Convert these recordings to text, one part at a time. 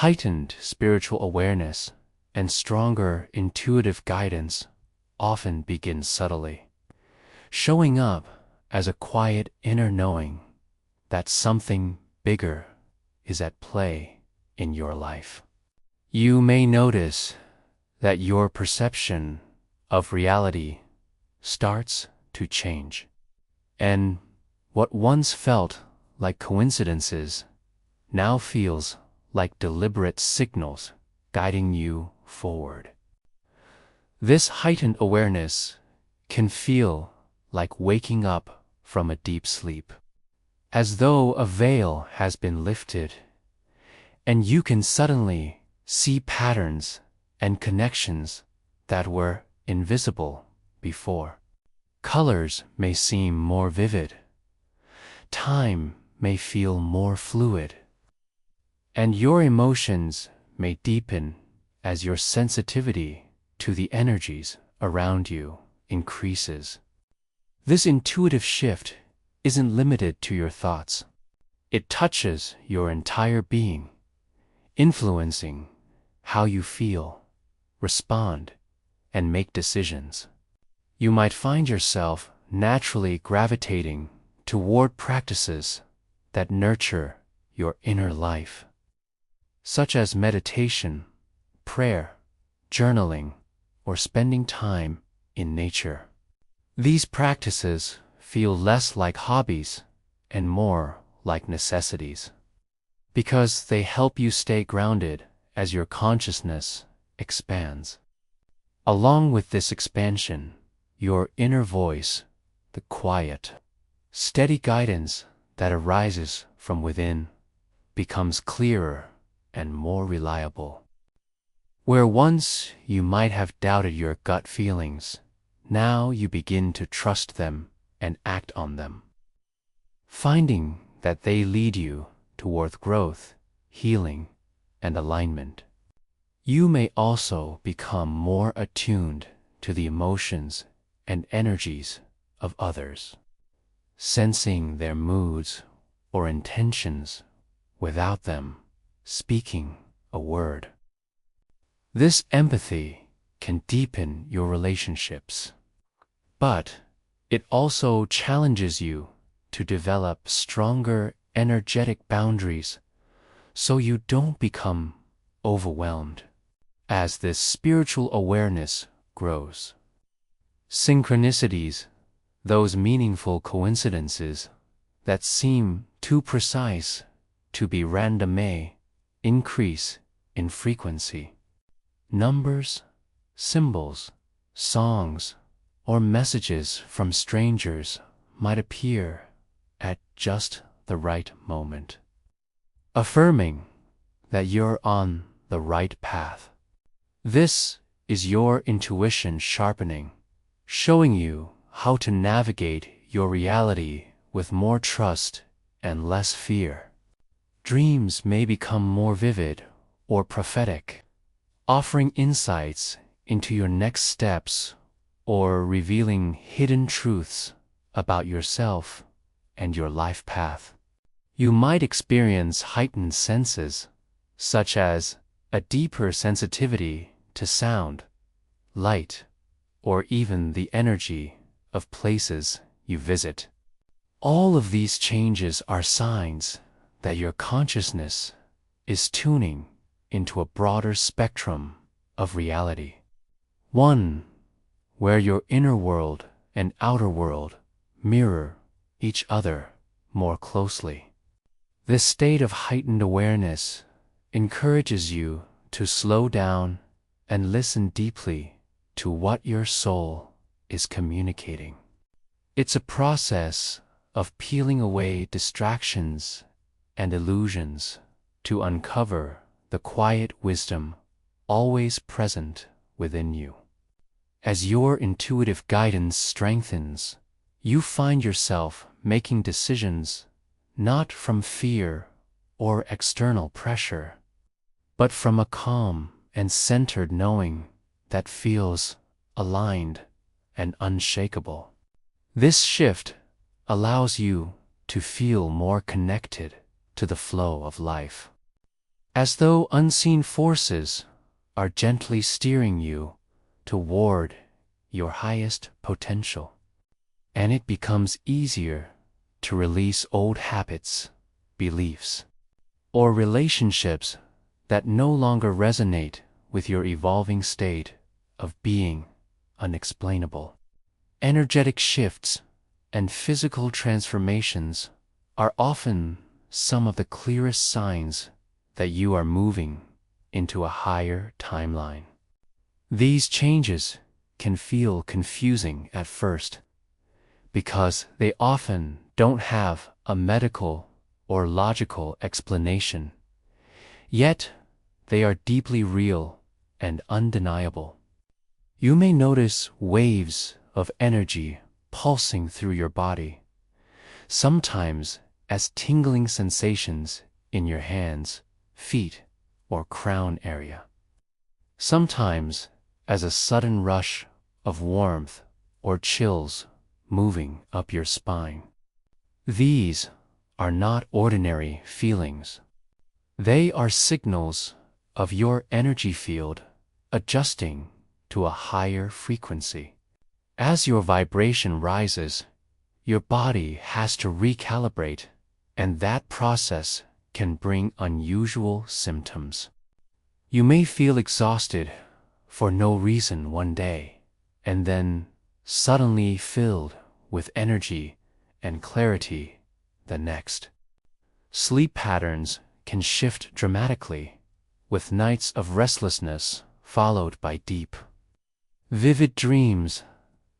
Heightened spiritual awareness and stronger intuitive guidance often begin subtly, showing up as a quiet inner knowing that something bigger is at play in your life. You may notice that your perception of reality starts to change, and what once felt like coincidences now feels like deliberate signals guiding you forward. This heightened awareness can feel like waking up from a deep sleep, as though a veil has been lifted, and you can suddenly see patterns and connections that were invisible before. Colors may seem more vivid, time may feel more fluid, and your emotions may deepen as your sensitivity to the energies around you increases. This intuitive shift isn't limited to your thoughts. It touches your entire being, influencing how you feel, respond, and make decisions. You might find yourself naturally gravitating toward practices that nurture your inner life, such as meditation, prayer, journaling, or spending time in nature. These practices feel less like hobbies and more like necessities, because they help you stay grounded as your consciousness expands. Along with this expansion, your inner voice, the quiet, steady guidance that arises from within, becomes clearer and more reliable. Where once you might have doubted your gut feelings, now you begin to trust them and act on them, finding that they lead you toward growth, healing, and alignment. You may also become more attuned to the emotions and energies of others, sensing their moods or intentions without them speaking a word. This empathy can deepen your relationships, but it also challenges you to develop stronger energetic boundaries so you don't become overwhelmed. As this spiritual awareness grows, synchronicities, those meaningful coincidences that seem too precise to be random, may increase in frequency. Numbers, symbols, songs, or messages from strangers might appear at just the right moment, affirming that you're on the right path. This is your intuition sharpening, showing you how to navigate your reality with more trust and less fear. Dreams may become more vivid or prophetic, offering insights into your next steps or revealing hidden truths about yourself and your life path. You might experience heightened senses, such as a deeper sensitivity to sound, light, or even the energy of places you visit. All of these changes are signs that your consciousness is tuning into a broader spectrum of reality, one where your inner world and outer world mirror each other more closely. This state of heightened awareness encourages you to slow down and listen deeply to what your soul is communicating. It's a process of peeling away distractions and illusions to uncover the quiet wisdom always present within you. As your intuitive guidance strengthens, you find yourself making decisions not from fear or external pressure, but from a calm and centered knowing that feels aligned and unshakable. This shift allows you to feel more connected to the flow of life, as though unseen forces are gently steering you toward your highest potential. And it becomes easier to release old habits, beliefs, or relationships that no longer resonate with your evolving state of being unexplainable. Energetic shifts and physical transformations are often some of the clearest signs that you are moving into a higher timeline. These changes can feel confusing at first because they often don't have a medical or logical explanation, yet they are deeply real and undeniable. You may notice waves of energy pulsing through your body, sometimes as tingling sensations in your hands, feet, or crown area. Sometimes as a sudden rush of warmth or chills moving up your spine. These are not ordinary feelings. They are signals of your energy field adjusting to a higher frequency. As your vibration rises, your body has to recalibrate, and that process can bring unusual symptoms. You may feel exhausted for no reason one day, and then suddenly filled with energy and clarity the next. Sleep patterns can shift dramatically, with nights of restlessness followed by deep, vivid dreams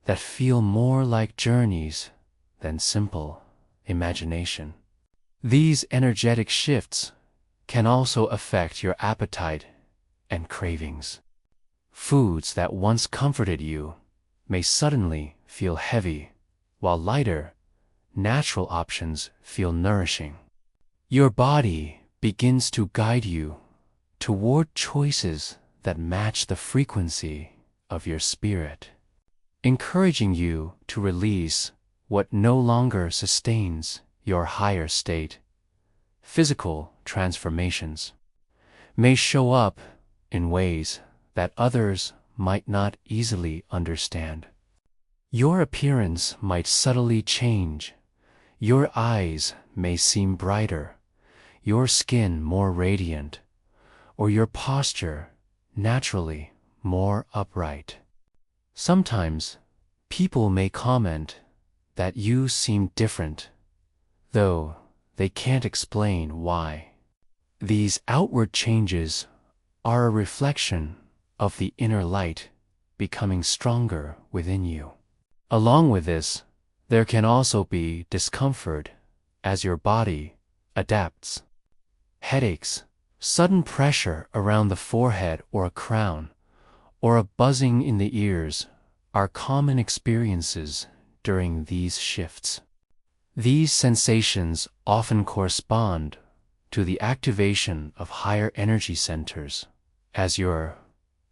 that feel more like journeys than simple imagination. These energetic shifts can also affect your appetite and cravings. Foods that once comforted you may suddenly feel heavy, while lighter, natural options feel nourishing. Your body begins to guide you toward choices that match the frequency of your spirit, encouraging you to release what no longer sustains your higher state. Physical transformations may show up in ways that others might not easily understand. Your appearance might subtly change. Your eyes may seem brighter, your skin more radiant, or your posture naturally more upright. Sometimes people may comment that you seem different, though they can't explain why. These outward changes are a reflection of the inner light becoming stronger within you. Along with this, there can also be discomfort as your body adapts. Headaches, sudden pressure around the forehead or a crown, or a buzzing in the ears are common experiences during these shifts. These sensations often correspond to the activation of higher energy centers as your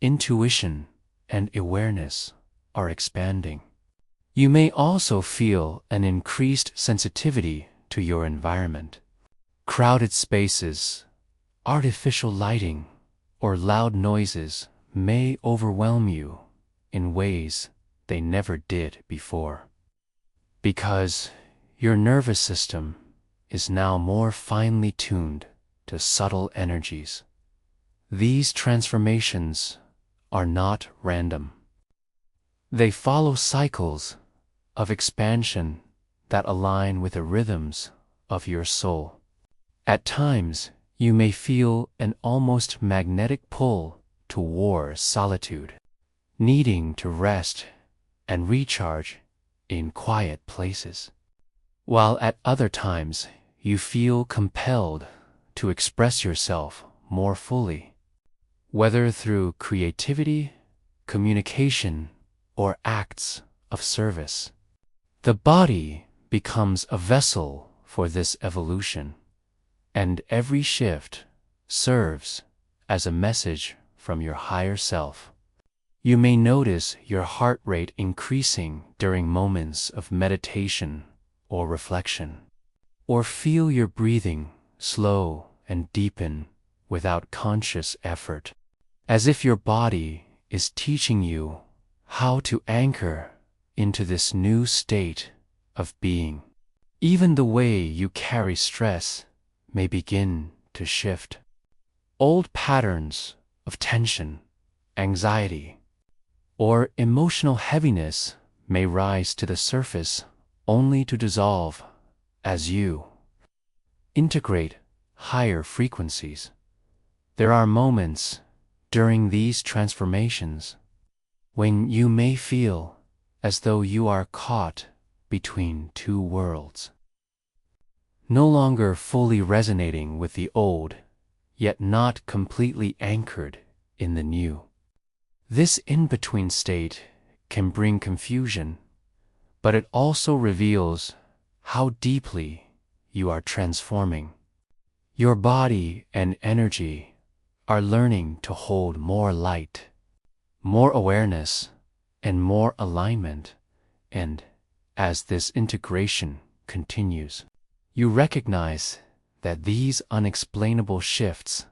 intuition and awareness are expanding. You may also feel an increased sensitivity to your environment. Crowded spaces, artificial lighting, or loud noises may overwhelm you in ways they never did before, because your nervous system is now more finely tuned to subtle energies. These transformations are not random. They follow cycles of expansion that align with the rhythms of your soul. At times, you may feel an almost magnetic pull toward solitude, needing to rest and recharge in quiet places, while at other times you feel compelled to express yourself more fully, whether through creativity, communication, or acts of service. The body becomes a vessel for this evolution, and every shift serves as a message from your higher self. You may notice your heart rate increasing during moments of meditation or reflection, or feel your breathing slow and deepen without conscious effort, as if your body is teaching you how to anchor into this new state of being. Even the way you carry stress may begin to shift. Old patterns of tension, anxiety, or emotional heaviness may rise to the surface only to dissolve as you integrate higher frequencies. There are moments during these transformations when you may feel as though you are caught between two worlds, no longer fully resonating with the old, yet not completely anchored in the new. This in-between state can bring confusion, but it also reveals how deeply you are transforming. Your body and energy are learning to hold more light, more awareness, and more alignment, and as this integration continues, you recognize that these unexplainable shifts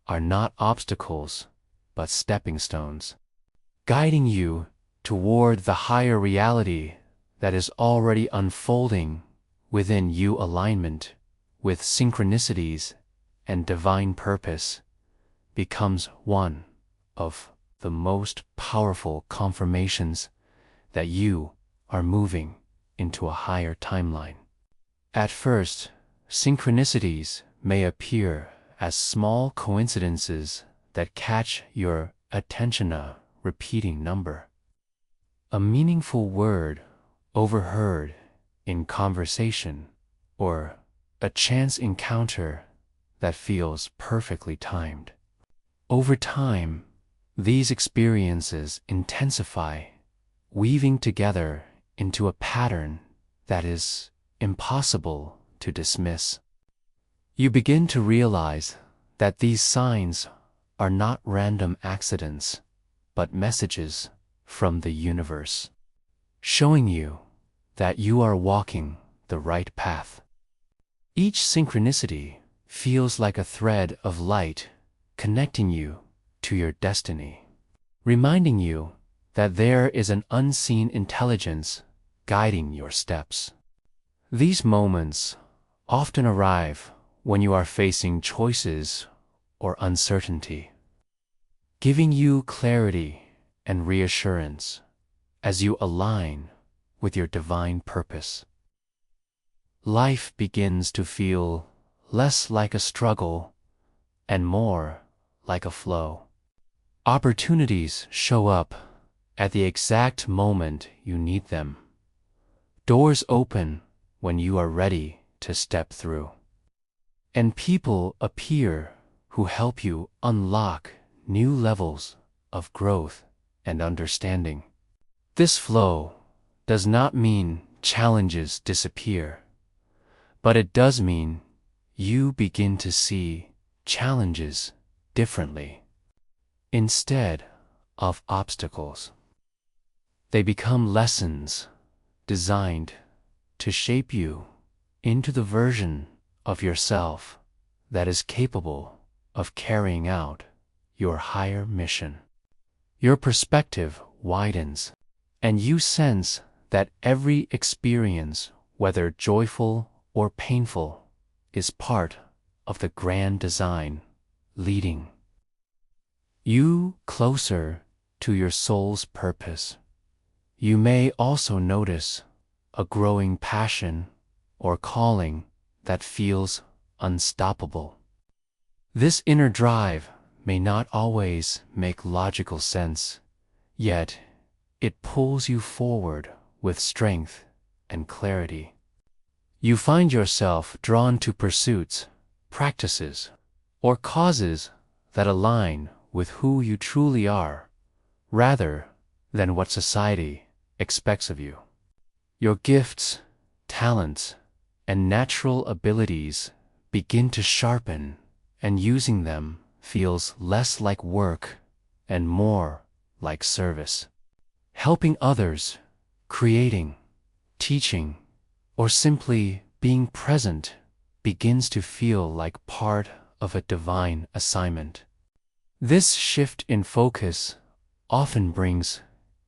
are not obstacles, but stepping stones, guiding you toward the higher reality that is already unfolding within you. Alignment with synchronicities and divine purpose becomes one of the most powerful confirmations that you are moving into a higher timeline. At first, synchronicities may appear as small coincidences that catch your attention: a repeating number, a meaningful word overheard in conversation, or a chance encounter that feels perfectly timed. Over time, these experiences intensify, weaving together into a pattern that is impossible to dismiss. You begin to realize that these signs are not random accidents, but messages from the universe, showing you that you are walking the right path. Each synchronicity feels like a thread of light connecting you to your destiny, reminding you that there is an unseen intelligence guiding your steps. These moments often arrive when you are facing choices or uncertainty, giving you clarity and reassurance as you align with your divine purpose. Life begins to feel less like a struggle and more like a flow. Opportunities show up at the exact moment you need them. Doors open when you are ready to step through, and people appear who help you unlock new levels of growth and understanding. This flow does not mean challenges disappear, but it does mean you begin to see challenges differently. Instead of obstacles, they become lessons designed to shape you into the version of yourself that is capable of carrying out your higher mission. Your perspective widens, and you sense that every experience, whether joyful or painful, is part of the grand design, leading you closer to your soul's purpose. You may also notice a growing passion or calling that feels unstoppable. This inner drive may not always make logical sense, yet it pulls you forward with strength and clarity. You find yourself drawn to pursuits, practices, or causes that align with who you truly are, rather than what society expects of you. Your gifts, talents, and natural abilities begin to sharpen, and using them feels less like work and more like service. Helping others, creating, teaching, or simply being present begins to feel like part of a divine assignment. This shift in focus often brings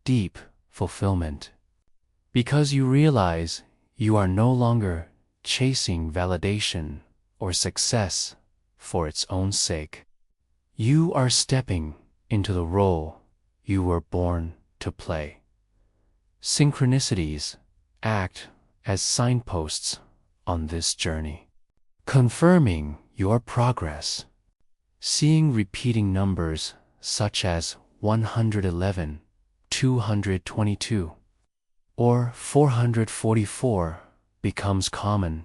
deep fulfillment, because you realize you are no longer chasing validation or success for its own sake. You are stepping into the role you were born to play. Synchronicities act as signposts on this journey, confirming your progress. Seeing repeating numbers such as 111, 222, or 444 becomes common,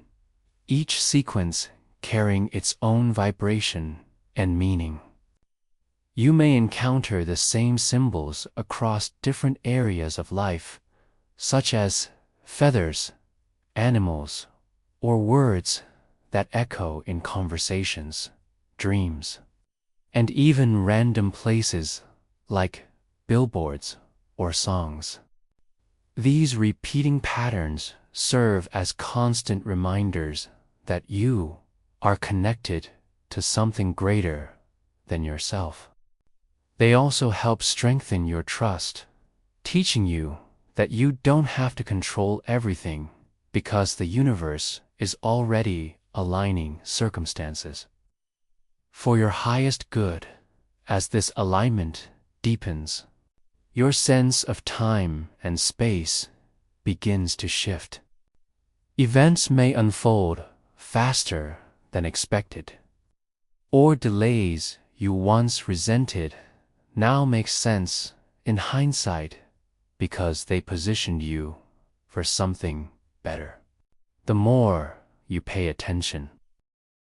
each sequence carrying its own vibration and meaning. You may encounter the same symbols across different areas of life, such as feathers, animals, or words that echo in conversations, dreams, and even random places like billboards or songs. These repeating patterns serve as constant reminders that you are connected to something greater than yourself. They also help strengthen your trust, teaching you that you don't have to control everything because the universe is already aligning circumstances for your highest good. As this alignment deepens, your sense of time and space begins to shift. Events may unfold faster than expected, or delays you once resented now make sense in hindsight because they positioned you for something better. The more you pay attention,